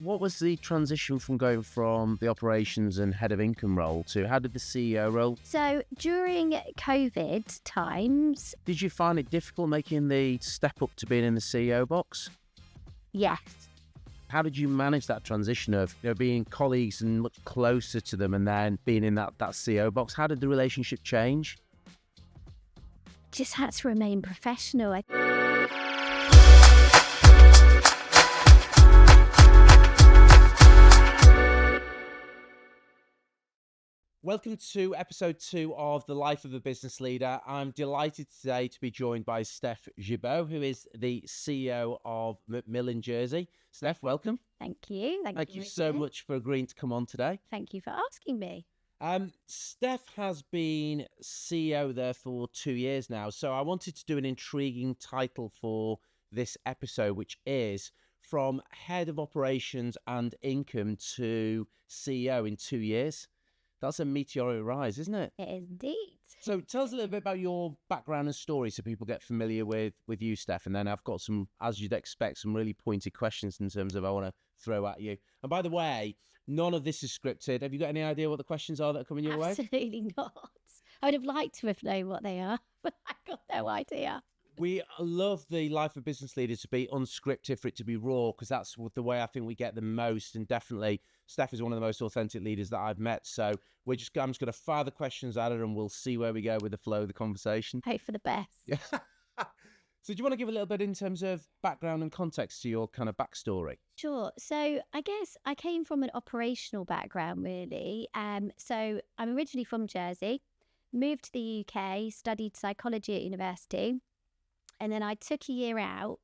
What was the transition from going from the operations and head of income role to how did the CEO role? So during COVID times, Did you find it difficult making the step up to being in the CEO box? yes. How did you manage that transition of being colleagues and much closer to them and then being in that CEO box? How did the relationship change? Just had to remain professional. Welcome to episode 2 of The Life of a Business Leader. I'm delighted today to be joined by Stephanie Gibaut, who is the CEO of Macmillan Jersey. Steph, welcome. Thank you. Thank you so much for agreeing to come on today. Thank you for asking me. Steph has been CEO there for 2 years now, so I wanted to do an intriguing title for this episode, which is From Head of Operations and Income to CEO in 2 years. That's a meteoric rise, isn't it? It is indeed. So tell us a little bit about your background and story so people get familiar with you, Steph. And then I've got some, as you'd expect, some really pointed questions in terms of I want to throw at you. And by the way, none of this is scripted. Have you got any idea what the questions are that are coming your way? Absolutely not. I would have liked to have known what they are, but I got no idea. We love the Life of Business Leader to be unscripted, for it to be raw, because that's the way I think we get the most. And definitely, Steph is one of the most authentic leaders that I've met. So I'm just going to fire the questions at her and we'll see where we go with the flow of the conversation. Hope for the best. Yeah. So do you want to give a little bit in terms of background and context to your kind of backstory? Sure. So I guess I came from an operational background, really. So I'm originally from Jersey, moved to the UK, studied psychology at university. And then I took a year out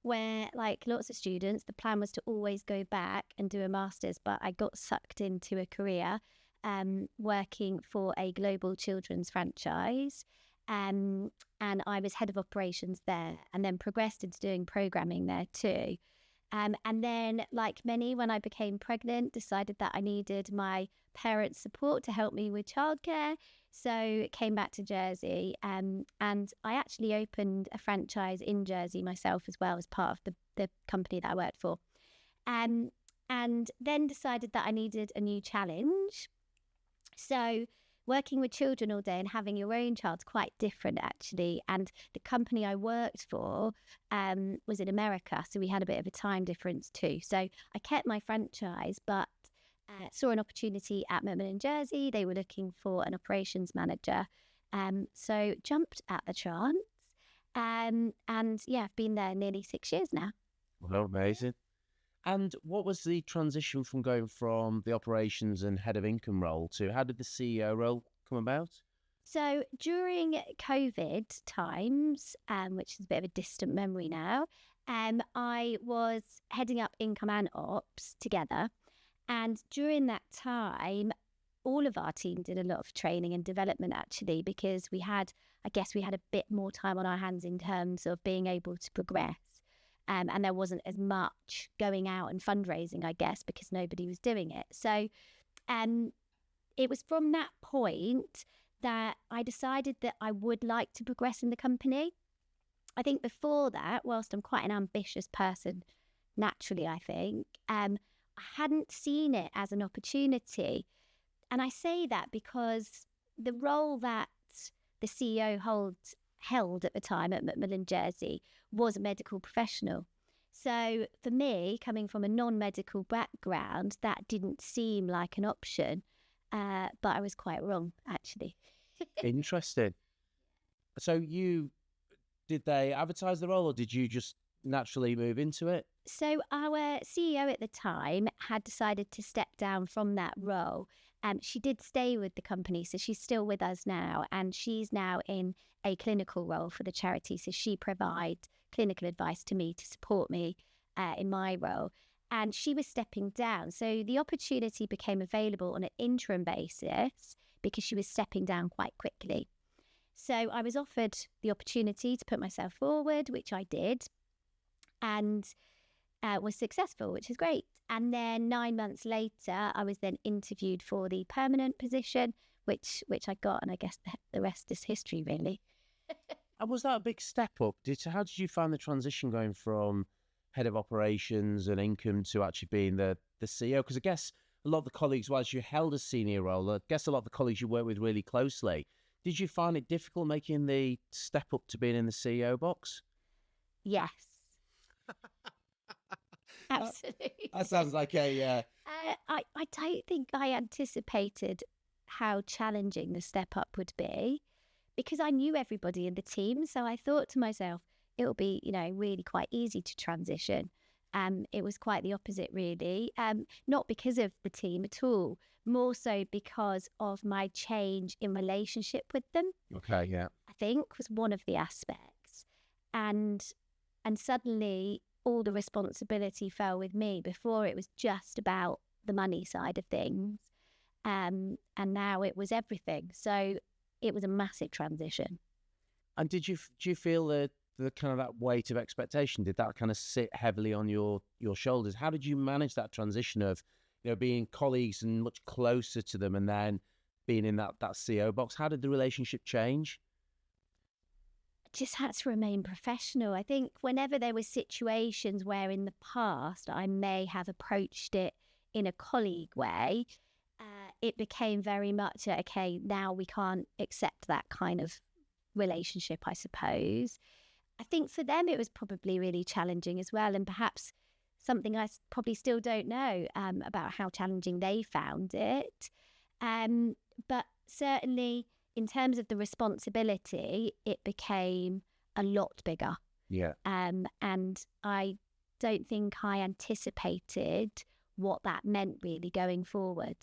where, like lots of students, the plan was to always go back and do a master's. But I got sucked into a career working for a global children's franchise. And I was head of operations there and then progressed into doing programming there too. And then, like many, when I became pregnant, decided that I needed my parents' support to help me with childcare. So came back to Jersey and I actually opened a franchise in Jersey myself as well as part of the company that I worked for. And then decided that I needed a new challenge. So working with children all day and having your own child's quite different, actually. And the company I worked for was in America, so we had a bit of a time difference too. So I kept my franchise, but saw an opportunity at Macmillan Jersey. They were looking for an operations manager. So jumped at the chance. And yeah, I've been there nearly 6 years now. Well, amazing. And what was the transition from going from the operations and head of income role to how did the CEO role come about? So during COVID times, which is a bit of a distant memory now, I was heading up income and ops together. And during that time, all of our team did a lot of training and development, actually, because I guess we had a bit more time on our hands in terms of being able to progress. And there wasn't as much going out and fundraising, I guess, because nobody was doing it. So it was from that point that I decided that I would like to progress in the company. I think before that, whilst I'm quite an ambitious person, naturally, I think, I hadn't seen it as an opportunity. And I say that because the role that the CEO held at the time at Macmillan Jersey was a medical professional. So for me, coming from a non-medical background, that didn't seem like an option, but I was quite wrong, actually. Interesting. So did they advertise the role or did you just naturally move into it? So our CEO at the time had decided to step down from that role. She did stay with the company, so she's still with us now, and she's now in a clinical role for the charity. So she provides clinical advice to me to support me in my role. And she was stepping down. So the opportunity became available on an interim basis because she was stepping down quite quickly. So I was offered the opportunity to put myself forward, which I did, and was successful, which is great. And then 9 months later, I was then interviewed for the permanent position, which I got, and I guess the rest is history, really. And was that a big step up? How did you find the transition going from head of operations and income to actually being the CEO? Because I guess a lot of the colleagues, whilst you held a senior role, I guess a lot of the colleagues you work with really closely, did you find it difficult making the step up to being in the CEO box? Yes. Absolutely. That sounds like a... I don't think I anticipated how challenging the step up would be, because I knew everybody in the team. So I thought to myself, it'll be, really quite easy to transition. It was quite the opposite, really. Not because of the team at all, more so because of my change in relationship with them. Okay, yeah. I think was one of the aspects. And suddenly all the responsibility fell with me. Before, it was just about the money side of things. And now it was everything. So it was a massive transition. And do you feel the kind of that weight of expectation, did that kind of sit heavily on your shoulders? How did you manage that transition of, being colleagues and much closer to them and then being in that CEO box? How did the relationship change? Just had to remain professional. I think whenever there were situations where in the past I may have approached it in a colleague way, it became very much, okay, now we can't accept that kind of relationship, I suppose. I think for them it was probably really challenging as well, and perhaps something I probably still don't know about how challenging they found it. But certainly in terms of the responsibility, it became a lot bigger. Yeah. And I don't think I anticipated what that meant really going forward.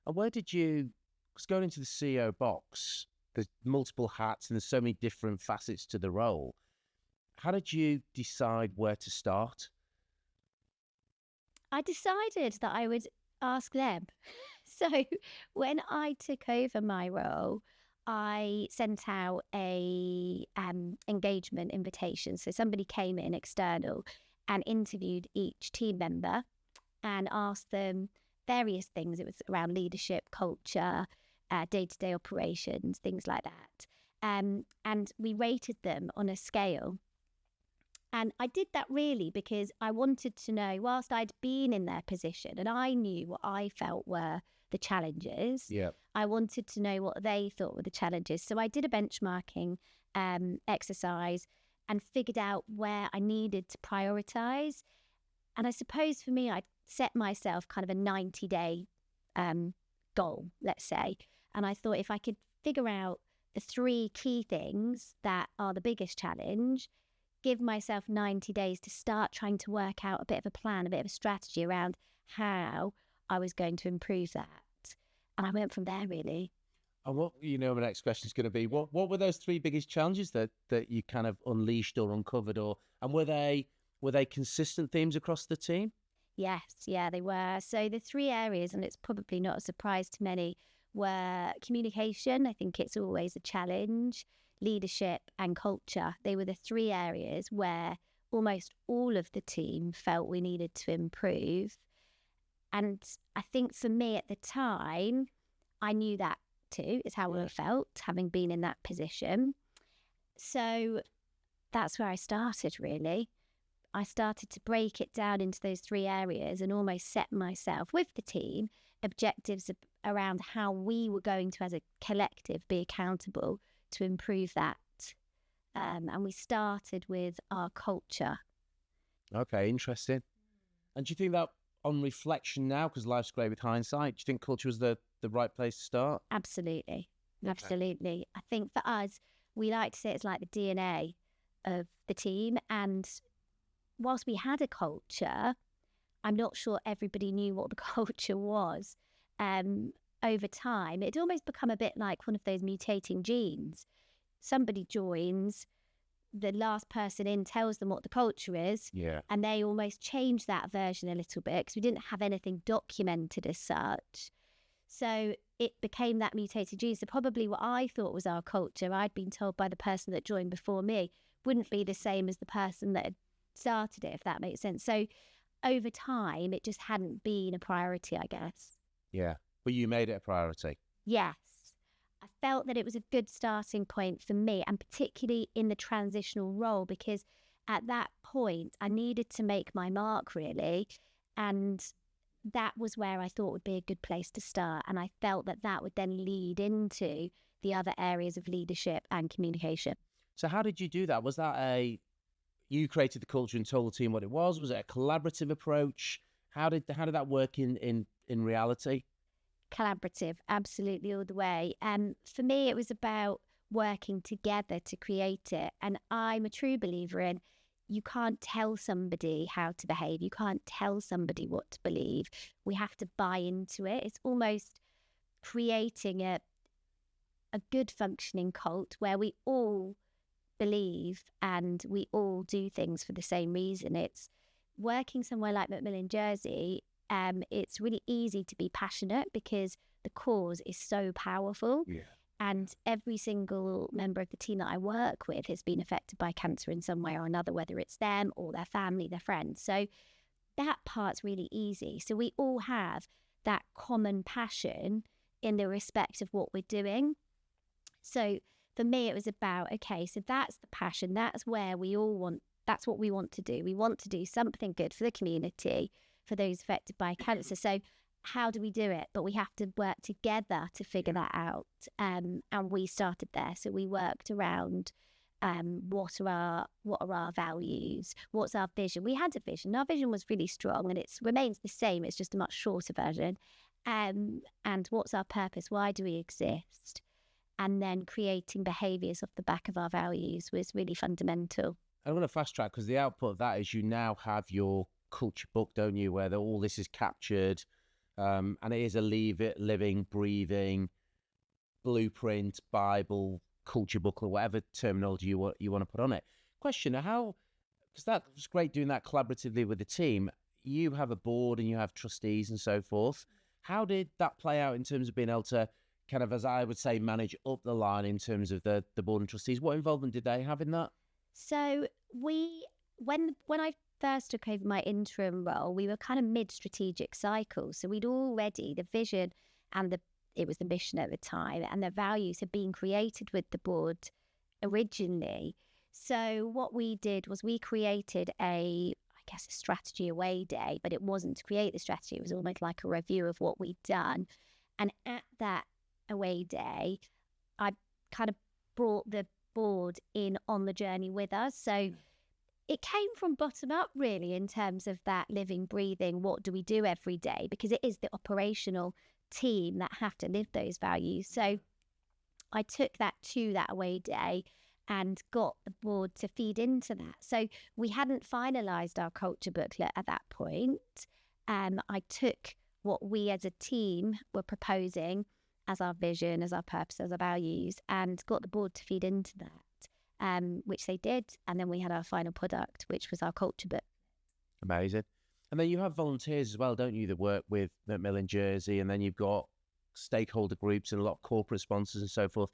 And where did you, because going into the CEO box, there's multiple hats and there's so many different facets to the role. How did you decide where to start? I decided that I would ask them. So when I took over my role, I sent out a engagement invitation. So somebody came in external and interviewed each team member and asked them various things. It was around leadership, culture, day-to-day operations, things like that. And we rated them on a scale. And I did that really because I wanted to know, whilst I'd been in their position and I knew what I felt were the challenges, yeah, I wanted to know what they thought were the challenges. So I did a benchmarking exercise and figured out where I needed to prioritise. And I suppose for me, I'd set myself kind of a 90-day goal, let's say. And I thought if I could figure out the 3 key things that are the biggest challenge, give myself 90 days to start trying to work out a bit of a plan, a bit of a strategy around how I was going to improve that. And I went from there, really. And what, my next question is going to be, what were those 3 biggest challenges that you kind of unleashed or uncovered, and were they consistent themes across the team? Yes, yeah, they were. So the 3 areas, and it's probably not a surprise to many, were communication. I think it's always a challenge. Leadership and culture. They were the 3 areas where almost all of the team felt we needed to improve. And I think for me at the time, I knew that too. It's how I felt, having been in that position. So that's where I started, really. I started to break it down into those 3 areas and almost set myself with the team objectives around how we were going to, as a collective, be accountable to improve that. And we started with our culture. Okay, interesting. And do you think that on reflection now, because life's great with hindsight, do you think culture was the right place to start? Absolutely. Okay. Absolutely. I think for us, we like to say it's like the DNA of the team. And whilst we had a culture, I'm not sure everybody knew what the culture was. Over time, it'd almost become a bit like one of those mutating genes. Somebody joins, the last person in tells them what the culture is, and they almost change that version a little bit because we didn't have anything documented as such. So it became that mutated gene. So probably what I thought was our culture, I'd been told by the person that joined before me, wouldn't be the same as the person that had started it, if that makes sense. So over time, it just hadn't been a priority, I guess. Yeah. But you made it a priority. Yes. I felt that it was a good starting point for me, and particularly in the transitional role, because at that point, I needed to make my mark really. And that was where I thought would be a good place to start. And I felt that that would then lead into the other areas of leadership and communication. So how did you do that? Was that you created the culture and told the team what it was? Was it a collaborative approach? How did that work in reality? Collaborative, absolutely, all the way. For me, it was about working together to create it. And I'm a true believer in, you can't tell somebody how to behave. You can't tell somebody what to believe. We have to buy into it. It's almost creating a good functioning cult where we all believe and we all do things for the same reason. It's working somewhere like Macmillan Jersey. It's really easy to be passionate because the cause is so powerful. Yeah. And every single member of the team that I work with has been affected by cancer in some way or another, whether it's them or their family, their friends. So that part's really easy. So we all have that common passion in the respect of what we're doing. So for me, it was about, okay, so that's the passion. That's where we all want, that's what we want to do. We want to do something good for the community, for those affected by cancer. So how do we do it? But we have to work together to figure that out. And we started there. So we worked around what are our values? What's our vision? We had a vision. Our vision was really strong and it remains the same. It's just a much shorter version. And what's our purpose? Why do we exist? And then creating behaviours off the back of our values was really fundamental. I'm going to fast track because the output of that is you now have your culture book, don't you, where all this is captured. And it is a living, breathing blueprint, Bible, culture book, or whatever terminology you want to put on it. Question, because that was great doing that collaboratively with the team. You have a board and you have trustees and so forth. How did that play out in terms of being able to kind of, as I would say, manage up the line in terms of the board and trustees? What involvement did they have in that? So when I first took over my interim role, we were kind of mid-strategic cycle. So we'd already, the vision and it was the mission at the time, and the values had been created with the board originally. So what we did was we created a strategy away day, but it wasn't to create the strategy. It was almost like a review of what we'd done. And at that away day, I kind of brought the board in on the journey with us. So it came from bottom up, really, in terms of that living, breathing, what do we do every day? Because it is the operational team that have to live those values. So I took that to that away day and got the board to feed into that. So we hadn't finalised our culture booklet at that point. I took what we as a team were proposing as our vision, as our purpose, as our values, and got the board to feed into that, which they did. And then we had our final product, which was our culture book. Amazing. And then you have volunteers as well, don't you, that work with Macmillan Jersey, and then you've got stakeholder groups and a lot of corporate sponsors and so forth.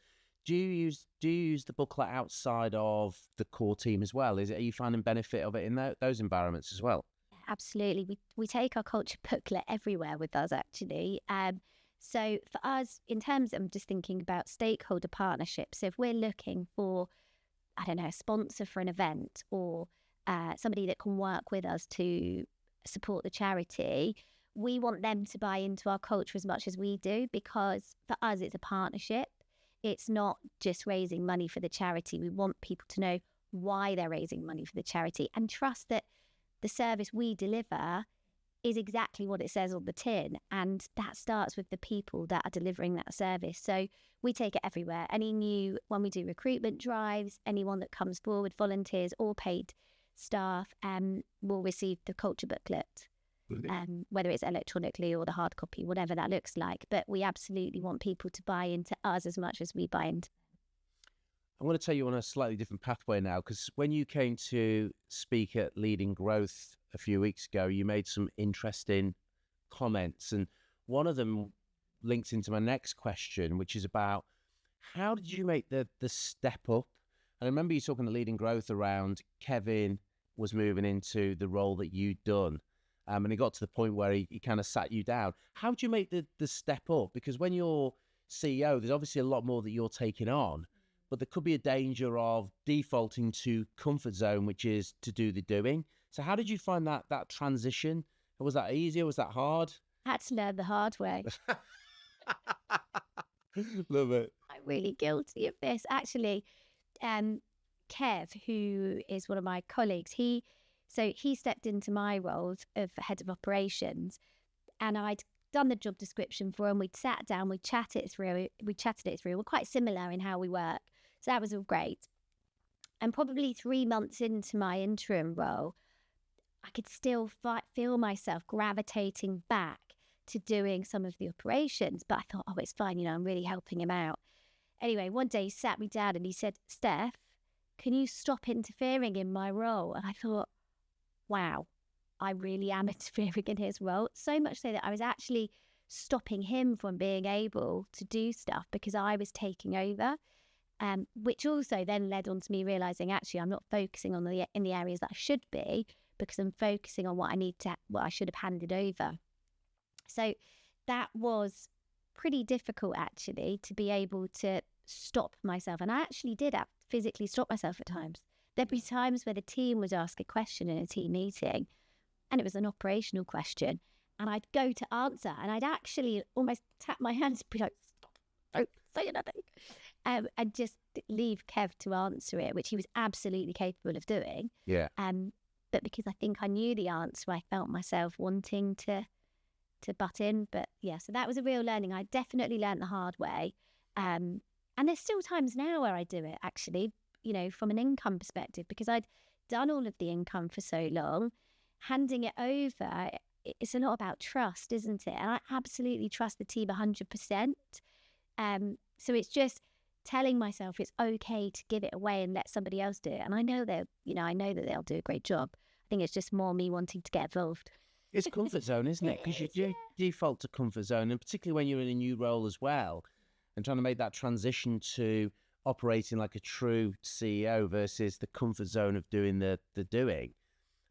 Do you use the booklet outside of the core team as well? Are you finding benefit of it in those environments as well? Absolutely. We take our culture booklet everywhere with us, actually. So for us, in terms of, I'm just thinking about stakeholder partnerships. So if we're looking for, a sponsor for an event or somebody that can work with us to support the charity, we want them to buy into our culture as much as we do, because for us, it's a partnership. It's not just raising money for the charity. We want people to know why they're raising money for the charity and trust that the service we deliver is exactly what it says on the tin. And that starts with the people that are delivering that service. So we take it everywhere. When we do recruitment drives, anyone that comes forward, volunteers or paid staff, will receive the culture booklet. Whether it's electronically or the hard copy, whatever that looks like. But we absolutely want people to buy into us as much as we buy into them. I'm going to take you on a slightly different pathway now, because when you came to speak at Leading Growth a few weeks ago, you made some interesting comments. And one of them links into my next question, which is about how did you make the step up? And I remember you talking at Leading Growth around Kevin was moving into the role that you'd done. And it got to the point where he kind of sat you down. How do you make the step up? Because when you're CEO, there's obviously a lot more that you're taking on. but there could be a danger of defaulting to comfort zone, which is to do the doing. So how did you find that transition? Was that easy or was that hard? I had to learn the hard way. Love it. I'm really guilty of this. Actually, Kev, who is one of my colleagues, he stepped into my role of head of operations, and I'd done the job description for him. We'd sat down, we chatted it through. We're quite similar in how we work, so that was all great. And probably 3 months into my interim role, I could still feel myself gravitating back to doing some of the operations, but I thought, oh, it's fine, I'm really helping him out. Anyway, one day he sat me down and he said, Steph, can you stop interfering in my role? And I thought, wow, I really am interfering in his role. So much so that I was actually stopping him from being able to do stuff because I was taking over, which also then led on to me realising actually I'm not focusing on in the areas that I should be, because I'm focusing on what I should have handed over. So that was pretty difficult actually, to be able to stop myself. And I actually did physically stop myself at times. There'd be times where the team would ask a question in a team meeting and it was an operational question, and I'd go to answer and I'd actually almost tap my hands and be like, stop, don't say anything, and just leave Kev to answer it, which he was absolutely capable of doing. Yeah. But because I think I knew the answer, I felt myself wanting to butt in. But yeah, so that was a real learning. I definitely learned the hard way. And there's still times now where I do it, actually, from an income perspective, because I'd done all of the income for so long. Handing it over, it's a lot about trust, isn't it? And I absolutely trust the team 100%. So it's just telling myself it's okay to give it away and let somebody else do it. And I know that they'll do a great job. I think it's just more me wanting to get involved. It's comfort zone, isn't it? Because you default to comfort zone, and particularly when you're in a new role as well, and trying to make that transition to operating like a true CEO versus the comfort zone of doing the doing.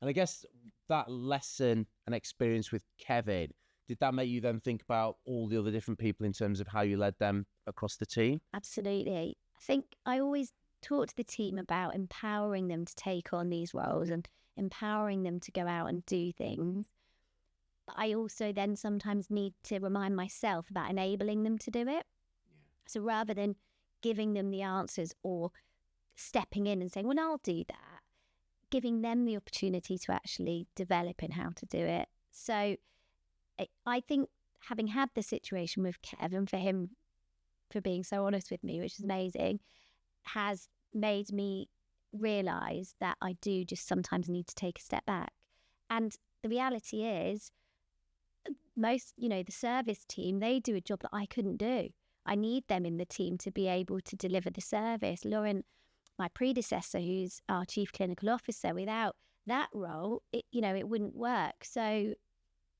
And I guess that lesson and experience with Kevin, did that make you then think about all the other different people in terms of how you led them across the team? Absolutely. I think I always talk to the team about empowering them to take on these roles and empowering them to go out and do things. But I also then sometimes need to remind myself about enabling them to do it. Yeah. So rather than giving them the answers or stepping in and saying, well, I'll do that, giving them the opportunity to actually develop in how to do it. So I think having had the situation with Kevin, for him, for being so honest with me, which is amazing, has made me realise that I do just sometimes need to take a step back. And the reality is, the service team, they do a job that I couldn't do. I need them in the team to be able to deliver the service. Lauren, my predecessor, who's our chief clinical officer, without that role, it wouldn't work. So,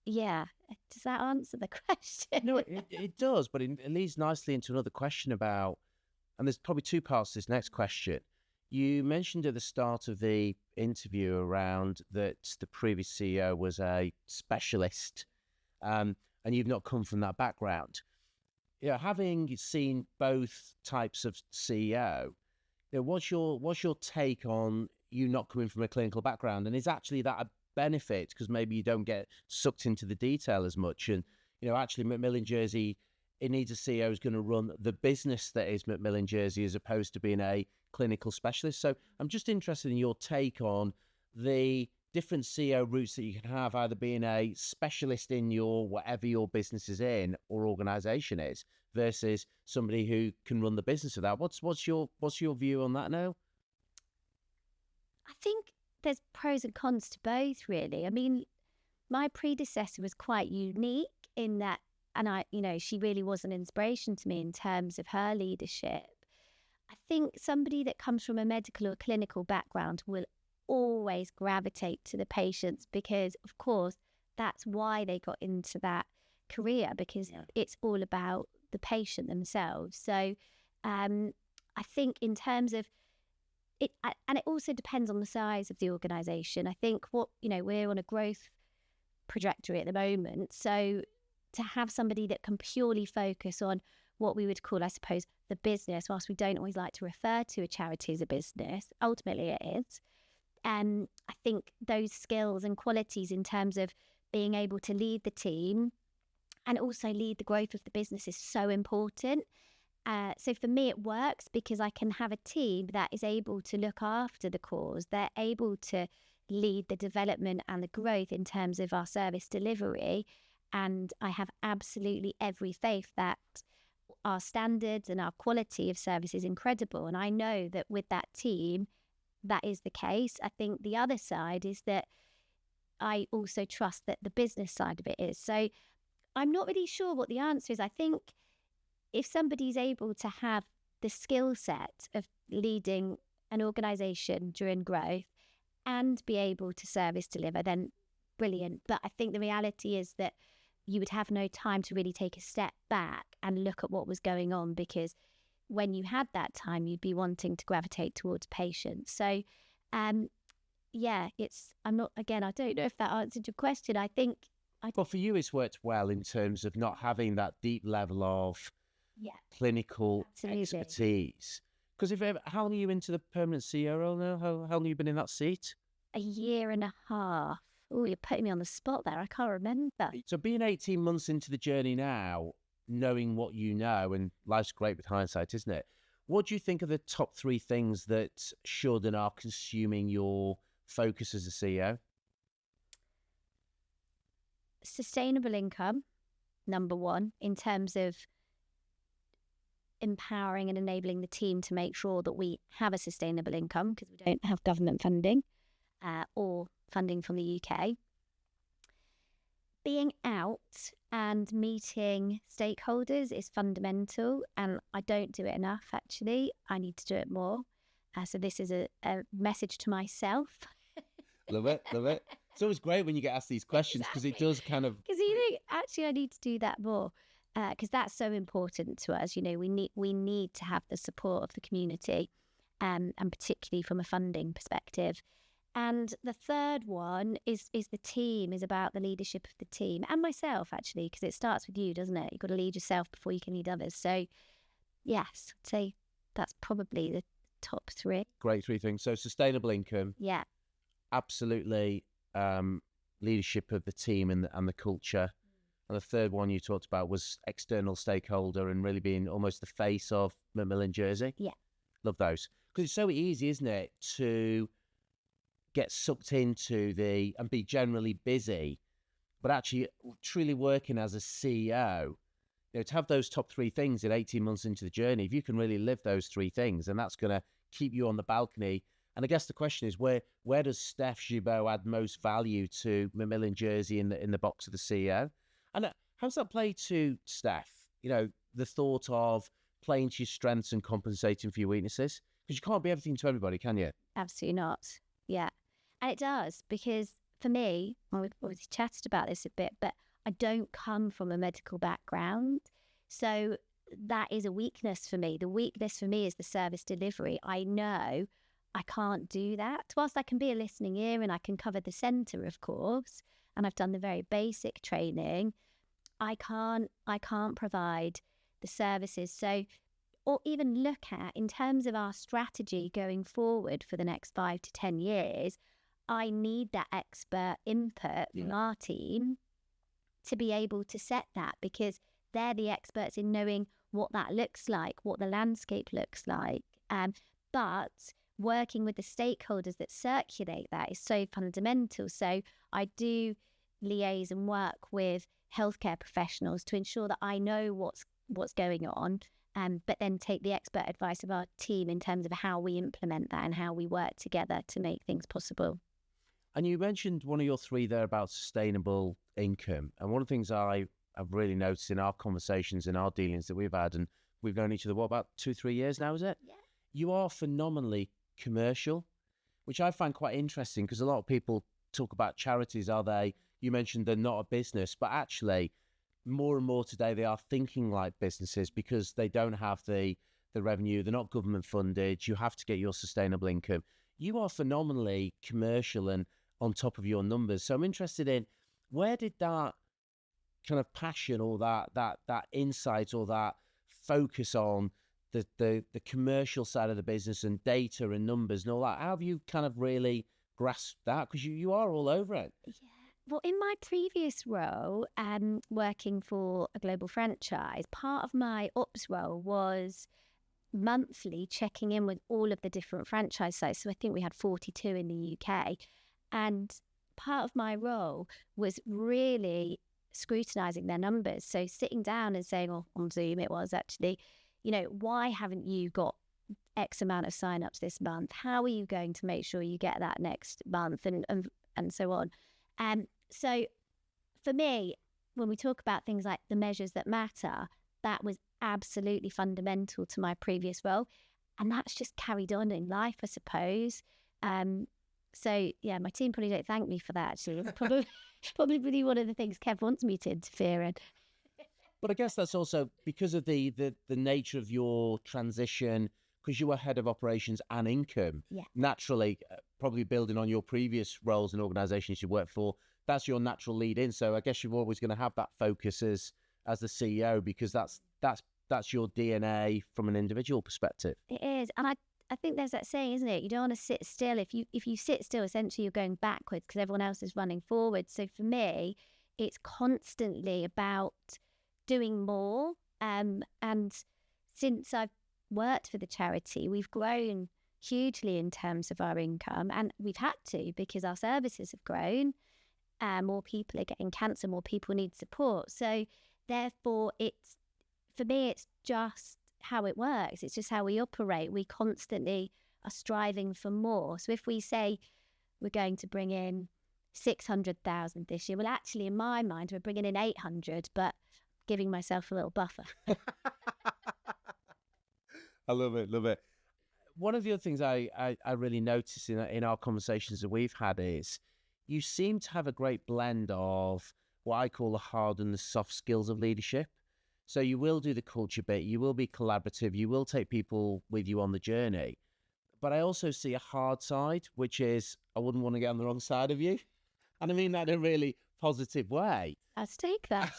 yeah, does that answer the question? No, it does, but it leads nicely into another question about, and there's probably two parts to this next question. You mentioned at the start of the interview around that the previous CEO was a specialist, and you've not come from that background. Having seen both types of CEO, what's your take on you not coming from a clinical background, and is actually that a benefit because maybe you don't get sucked into the detail as much? And actually Macmillan Jersey, it needs a CEO who's going to run the business that is Macmillan Jersey as opposed to being a clinical specialist. So I'm just interested in your take on the different CEO routes that you can have, either being a specialist in your whatever your business is in or organization is, versus somebody who can run the business of that. What's your view on that now? I think there's pros and cons to both, really. I mean, my predecessor was quite unique in that, and she really was an inspiration to me in terms of her leadership. I think somebody that comes from a medical or clinical background will always gravitate to the patients because, of course, that's why they got into that career, because it's all about the patient themselves. So I think in terms of it, and it also depends on the size of the organisation. I think we're on a growth trajectory at the moment. So to have somebody that can purely focus on what we would call, I suppose, the business, whilst we don't always like to refer to a charity as a business, ultimately it is. I think those skills and qualities in terms of being able to lead the team and also lead the growth of the business is so important. So for me, it works because I can have a team that is able to look after the cause. They're able to lead the development and the growth in terms of our service delivery. And I have absolutely every faith that our standards and our quality of service is incredible. And I know that with that team, that is the case. I think the other side is that I also trust that the business side of it is. So I'm not really sure what the answer is. I think if somebody's able to have the skill set of leading an organisation during growth and be able to service deliver, then brilliant. But I think the reality is that you would have no time to really take a step back and look at what was going on, because when you had that time, you'd be wanting to gravitate towards patients. So, yeah, I don't know if that answered your question. I think... Well, for you, it's worked well in terms of not having that deep level of clinical expertise. Because how long are you into the permanent CEO role now? How long have you been in that seat? A year and a half. Oh, you're putting me on the spot there. I can't remember. So being 18 months into the journey now, knowing what you know, and life's great with hindsight, isn't it? What do you think are the top 3 things that should and are consuming your focus as a CEO? Sustainable income, number 1, in terms of empowering and enabling the team to make sure that we have a sustainable income, because we don't have government funding or funding from the UK. Being out and meeting stakeholders is fundamental, and I don't do it enough, actually. I need to do it more. So this is a message to myself. Love it. It's always great when you get asked these questions, because it does kind of... Because actually I need to do that more, because that's so important to us. We need to have the support of the community, and particularly from a funding perspective. And the third one is the team, is about the leadership of the team, and myself, actually, because it starts with you, doesn't it? You've got to lead yourself before you can lead others. So, yes, I'd say that's probably the top 3. Great 3 things. So sustainable income. Yeah. Absolutely. Leadership of the team and the culture. And the third one you talked about was external stakeholder and really being almost the face of Macmillan Jersey. Yeah. Love those. Because it's so easy, isn't it, to get sucked into and be generally busy, but actually truly working as a CEO, to have those top 3 things in 18 months into the journey, if you can really live those 3 things, and that's going to keep you on the balcony. And I guess the question is, where does Steph Gibaut add most value to Macmillan Jersey in the box of the CEO? And how's that play to Steph? The thought of playing to your strengths and compensating for your weaknesses? Because you can't be everything to everybody, can you? Absolutely not. Yeah. And it does, because for me, we've already chatted about this a bit, but I don't come from a medical background. So that is a weakness for me. The weakness for me is the service delivery. I know I can't do that. Whilst I can be a listening ear and I can cover the centre, of course, and I've done the very basic training, I can't provide the services. So, or even look at, in terms of our strategy going forward for the next 5 to 10 years, I need that expert input from our team to be able to set that, because they're the experts in knowing what that looks like, what the landscape looks like. But working with the stakeholders that circulate that is so fundamental. So I do liaise and work with healthcare professionals to ensure that I know what's going on, but then take the expert advice of our team in terms of how we implement that and how we work together to make things possible. And you mentioned one of your 3 there about sustainable income. And one of the things I've really noticed in our conversations and our dealings that we've had, and we've known each other, about 2-3 years now, is it? Yeah. You are phenomenally commercial, which I find quite interesting, because a lot of people talk about charities. You mentioned they're not a business, but actually more and more today they are thinking like businesses, because they don't have the revenue, they're not government funded, you have to get your sustainable income. You are phenomenally commercial and on top of your numbers. So I'm interested in, where did that kind of passion or that insight or that focus on the commercial side of the business and data and numbers and all that. How have you kind of really grasped that? Because you are all over it. Yeah. Well, in my previous role, working for a global franchise, part of my ops role was monthly checking in with all of the different franchise sites. So I think we had 42 in the UK. And part of my role was really scrutinising their numbers. So sitting down and saying, or on Zoom it was actually, why haven't you got X amount of sign-ups this month? How are you going to make sure you get that next month? And so on. So for me, when we talk about things like the measures that matter, that was absolutely fundamental to my previous role. And that's just carried on in life, I suppose. So yeah, my team probably don't thank me for that, actually. It's probably one of the things Kev wants me to interfere in. But I guess that's also because of the nature of your transition, because you were head of operations and income. Yeah. Naturally, probably building on your previous roles and organisations you worked for, that's your natural lead in. So I guess you're always going to have that focus as the CEO, because that's your DNA from an individual perspective. It is, and I think there's that saying, isn't it? You don't want to sit still. If you sit still, essentially you're going backwards because everyone else is running forward. So for me, it's constantly about doing more. And since I've worked for the charity, we've grown hugely in terms of our income, and we've had to because our services have grown. More people are getting cancer, more people need support. So therefore, for me, it's just how it works. It's just how we operate. We constantly are striving for more. So if we say we're going to bring in 600,000 this year, well, actually, in my mind, we're bringing in 800, but giving myself a little buffer. I love it, love it. One of the other things I really noticed in our conversations that we've had is you seem to have a great blend of what I call the hard and the soft skills of leadership. So you will do the culture bit, you will be collaborative, you will take people with you on the journey. But I also see a hard side, which is I wouldn't want to get on the wrong side of you. And I mean that in a really positive way. Let's take that.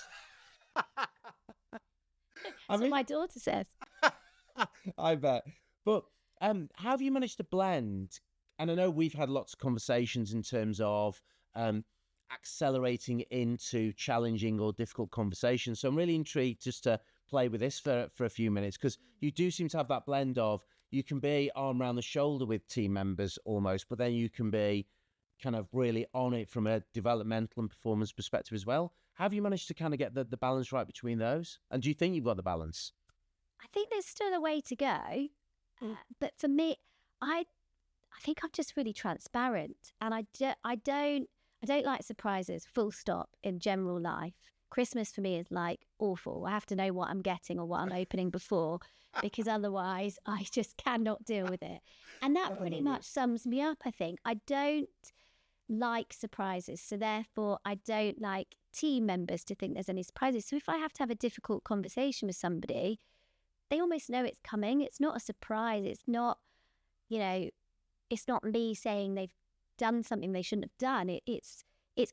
That's what my daughter says. I bet. But how have you managed to blend? And I know we've had lots of conversations in terms of accelerating into challenging or difficult conversations. So I'm really intrigued just to play with this for a few minutes, because you do seem to have that blend of you can be arm around the shoulder with team members almost, but then you can be kind of really on it from a developmental and performance perspective as well. How have you managed to kind of get the balance right between those? And do you think you've got the balance? I think there's still a way to go. But for me, I think I'm just really transparent, and I don't like surprises, full stop, in general life. Christmas for me is like awful. I have to know what I'm getting or what I'm opening before, because otherwise I just cannot deal with it. And that pretty much sums me up, I think. I don't like surprises, so therefore I don't like team members to think there's any surprises. So if I have to have a difficult conversation with somebody, they almost know it's coming. It's not a surprise. It's not, it's not me saying they've done something they shouldn't have done. It's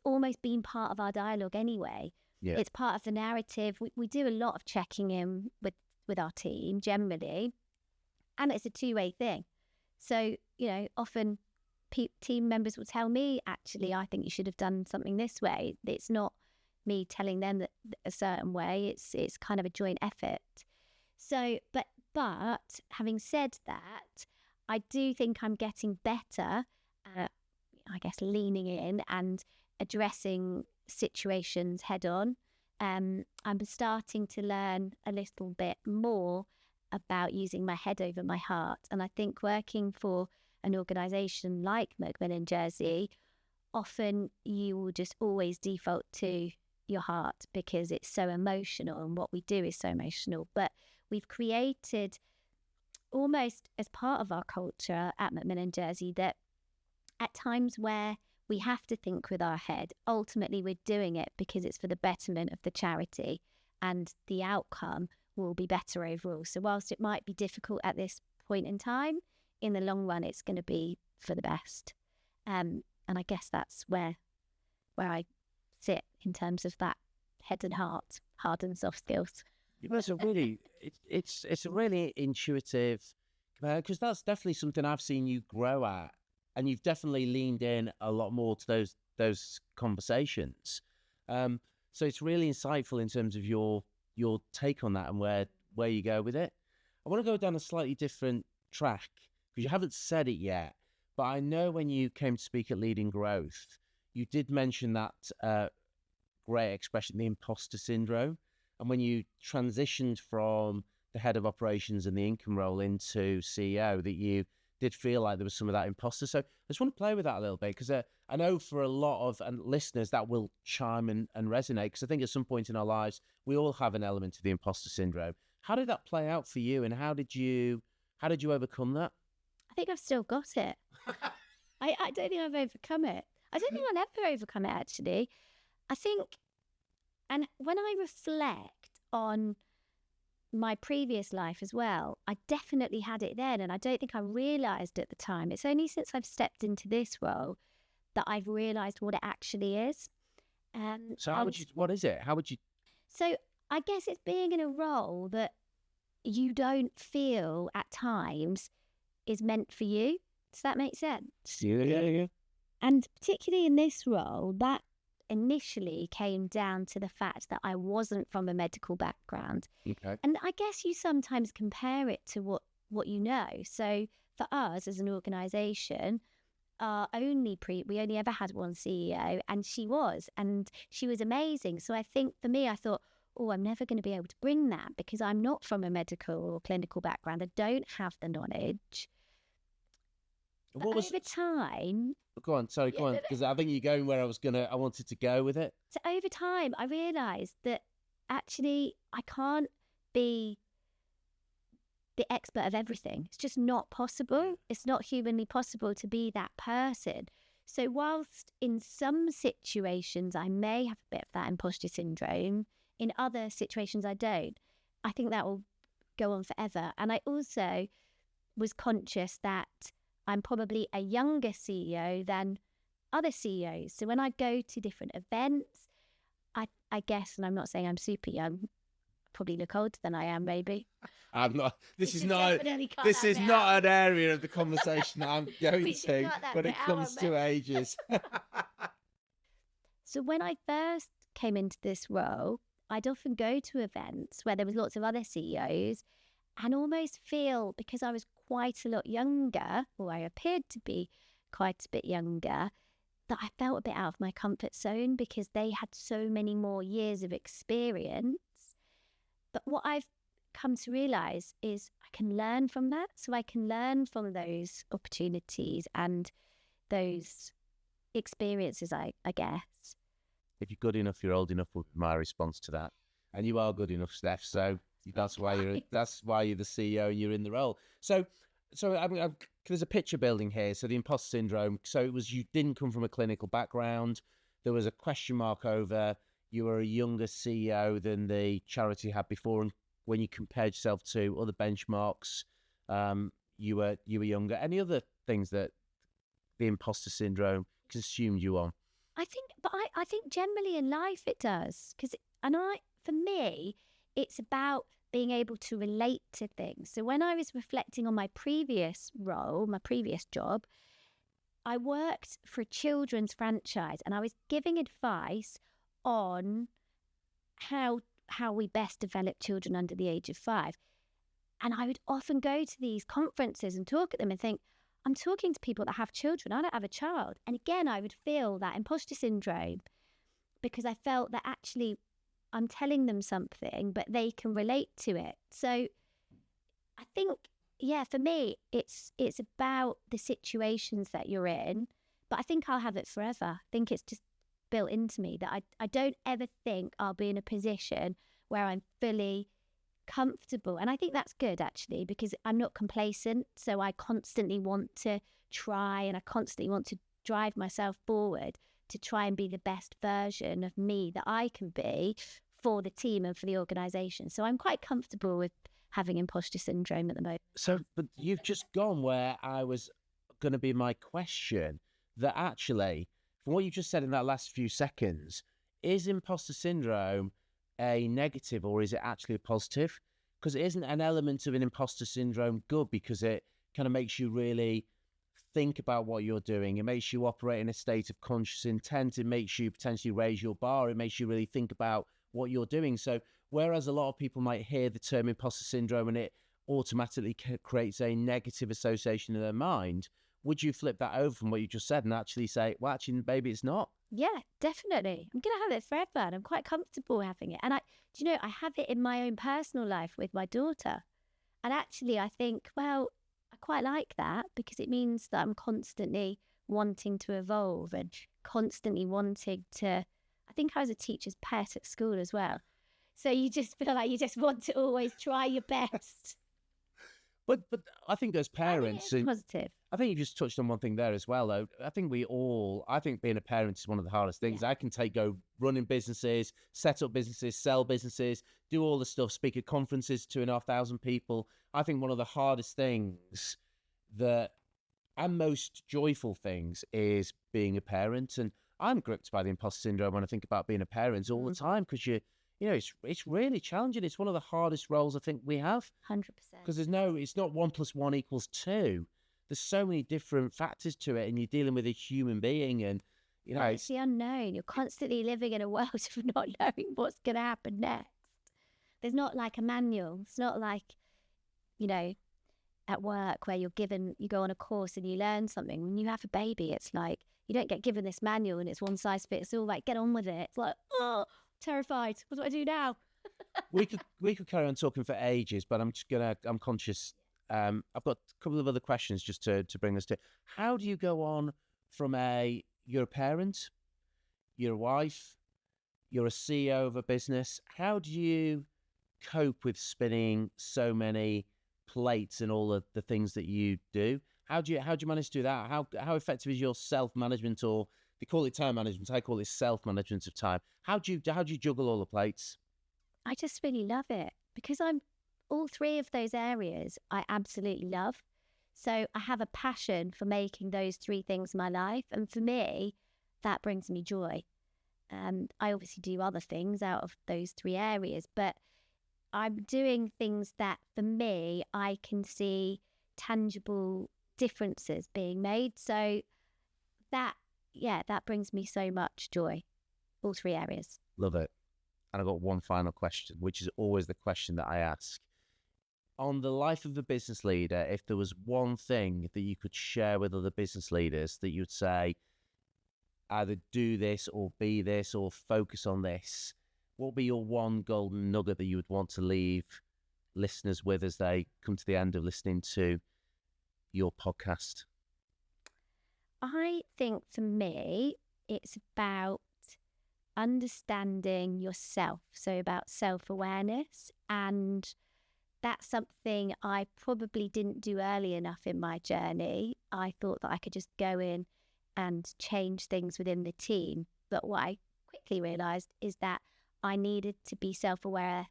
almost been part of our dialogue anyway. Yeah. It's part of the narrative. We do a lot of checking in with our team generally, and it's a two-way thing. So, often team members will tell me, actually, I think you should have done something this way. It's not me telling them that a certain way. It's kind of a joint effort. So, but having said that, I do think I'm getting better at, I guess, leaning in and addressing situations head on. I'm starting to learn a little bit more about using my head over my heart. And I think working for an organisation like Macmillan Jersey, often you will just always default to your heart because it's so emotional and what we do is so emotional. But we've created almost as part of our culture at Macmillan Jersey that at times where we have to think with our head, ultimately we're doing it because it's for the betterment of the charity and the outcome will be better overall. So whilst it might be difficult at this point in time, in the long run it's going to be for the best. And I guess that's where I sit in terms of that head and heart, hard and soft skills. That's a really, it's a really intuitive, because that's definitely something I've seen you grow at, and you've definitely leaned in a lot more to those conversations. So it's really insightful in terms of your take on that and where you go with it. I want to go down a slightly different track because you haven't said it yet, but I know when you came to speak at Leading Growth, you did mention that great expression, the imposter syndrome. And when you transitioned from the head of operations and the income role into CEO, that you did feel like there was some of that imposter. So I just want to play with that a little bit because I know for a lot of listeners that will chime and resonate, because I think at some point in our lives, we all have an element of the imposter syndrome. How did that play out for you, and how did you overcome that? I think I've still got it. I don't think I've overcome it. I don't think I'll ever overcome it, actually. I think, and when I reflect on my previous life as well, I definitely had it then, and I don't think I realised at the time. It's only since I've stepped into this role that I've realised what it actually is. So what is it? How would you? So I guess it's being in a role that you don't feel at times is meant for you. Does that make sense? Yeah. And particularly in this role, that initially came down to the fact that I wasn't from a medical background. Okay. And I guess you sometimes compare it to what you know. So for us as an organisation, we only ever had one CEO, and she was amazing. So I think for me, I thought, oh, I'm never going to be able to bring that because I'm not from a medical or clinical background. I don't have the knowledge. Over time... Go on, because I think you're going where I wanted to go with it. So over time, I realised that actually I can't be the expert of everything. It's just not possible. It's not humanly possible to be that person. So whilst in some situations I may have a bit of that imposter syndrome, in other situations I don't. I think that will go on forever. And I also was conscious that I'm probably a younger CEO than other CEOs. So when I go to different events, I guess, and I'm not saying I'm super young, probably look older than I am, maybe. I'm not. This is not an area of the conversation that I'm going to when it comes to ages. So when I first came into this role, I'd often go to events where there was lots of other CEOs and almost feel, because I was quite a lot younger, or I appeared to be quite a bit younger, that I felt a bit out of my comfort zone because they had so many more years of experience. But what I've come to realise is I can learn from that. So I can learn from those opportunities and those experiences, I guess. If you're good enough, you're old enough would be my response to that. And you are good enough, Steph. So that's why you're the CEO and you're in the role. So there's a picture building here. So the imposter syndrome. So it was, you didn't come from a clinical background. There was a question mark over, you were a younger CEO than the charity had before. And when you compared yourself to other benchmarks, you were younger. Any other things that the imposter syndrome consumed you on? I think generally in life it does. For me, it's about being able to relate to things. So when I was reflecting on my previous role, my previous job, I worked for a children's franchise and I was giving advice on how we best develop children under the age of 5. And I would often go to these conferences and talk at them and think, I'm talking to people that have children. I don't have a child. And again, I would feel that imposter syndrome because I felt that actually I'm telling them something, but they can relate to it. So I think, for me, it's about the situations that you're in, but I think I'll have it forever. I think it's just built into me that I don't ever think I'll be in a position where I'm fully comfortable. And I think that's good, actually, because I'm not complacent. So I constantly want to try and I constantly want to drive myself forward to try and be the best version of me that I can be for the team and for the organisation. So I'm quite comfortable with having imposter syndrome at the moment. So, but you've just gone where I was going to be my question, that actually, from what you just said in that last few seconds, is imposter syndrome a negative or is it actually a positive? Because it isn't an element of an imposter syndrome good, because it kind of makes you really think about what you're doing. It makes you operate in a state of conscious intent. It makes you potentially raise your bar. It makes you really think about what you're doing. So whereas a lot of people might hear the term imposter syndrome and it automatically creates a negative association in their mind, would you flip that over from what you just said and actually say, well, actually, maybe it's not? Yeah, definitely. I'm going to have it forever, and I'm quite comfortable having it. And I have it in my own personal life with my daughter. And actually, I think, well, I quite like that, because it means that I'm constantly wanting to evolve and constantly wanting to, I think I was a teacher's pet at school as well. So you just feel like you just want to always try your best. But I think as parents, positive. I think you just touched on one thing there as well, though. I think being a parent is one of the hardest things. Yeah. I can go running businesses, set up businesses, sell businesses, do all the stuff, speak at conferences, 2,500 people. I think one of the hardest things and most joyful things is being a parent. And I'm gripped by the imposter syndrome when I think about being a parent all the time, because it's really challenging. It's one of the hardest roles I think we have. 100%. Because it's not 1 + 1 = 2. There's so many different factors to it, and you're dealing with a human being, and it's the unknown. You're constantly living in a world of not knowing what's going to happen next. There's not like a manual. It's not like, at work where you go on a course and you learn something. When you have a baby, it's like you don't get given this manual and it's one size fits all. Like, get on with it. It's like, oh, terrified. What do I do now? we could carry on talking for ages, but I'm conscious. I've got a couple of other questions just to bring us to. How do you go on from you're a parent, you're a wife, you're a CEO of a business. How do you cope with spinning so many plates and all of the things that you do? How do you manage to do that? How effective is your self-management, or they call it time management? I call it self-management of time. How do you juggle all the plates? I just really love it, because all three of those areas I absolutely love. So I have a passion for making those three things my life. And for me, that brings me joy. I obviously do other things out of those three areas, but I'm doing things that for me, I can see tangible differences being made. So that brings me so much joy, all three areas. Love it. And I've got one final question, which is always the question that I ask. On the life of a business leader, if there was one thing that you could share with other business leaders that you'd say, either do this or be this or focus on this, what would be your one golden nugget that you would want to leave listeners with as they come to the end of listening to your podcast? I think for me, it's about understanding yourself. So about self-awareness, and that's something I probably didn't do early enough in my journey. I thought that I could just go in and change things within the team. But what I quickly realised is that I needed to be self-aware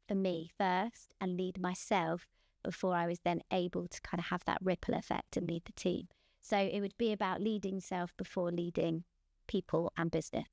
for me first and lead myself before I was then able to kind of have that ripple effect and lead the team. So it would be about leading self before leading people and business.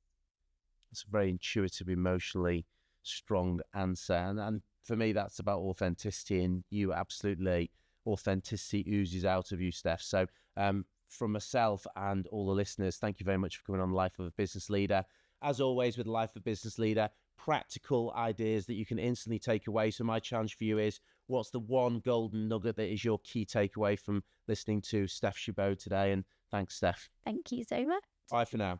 It's a very intuitive, emotionally strong answer. And for me, that's about authenticity, and you absolutely, authenticity oozes out of you, Steph. So from myself and all the listeners, thank you very much for coming on Life of a Business Leader. As always with Life of a Business Leader, practical ideas that you can instantly take away. So my challenge for you is, what's the one golden nugget that is your key takeaway from listening to Steph Gibaut today? And thanks, Steph. Thank you so much. Bye for now.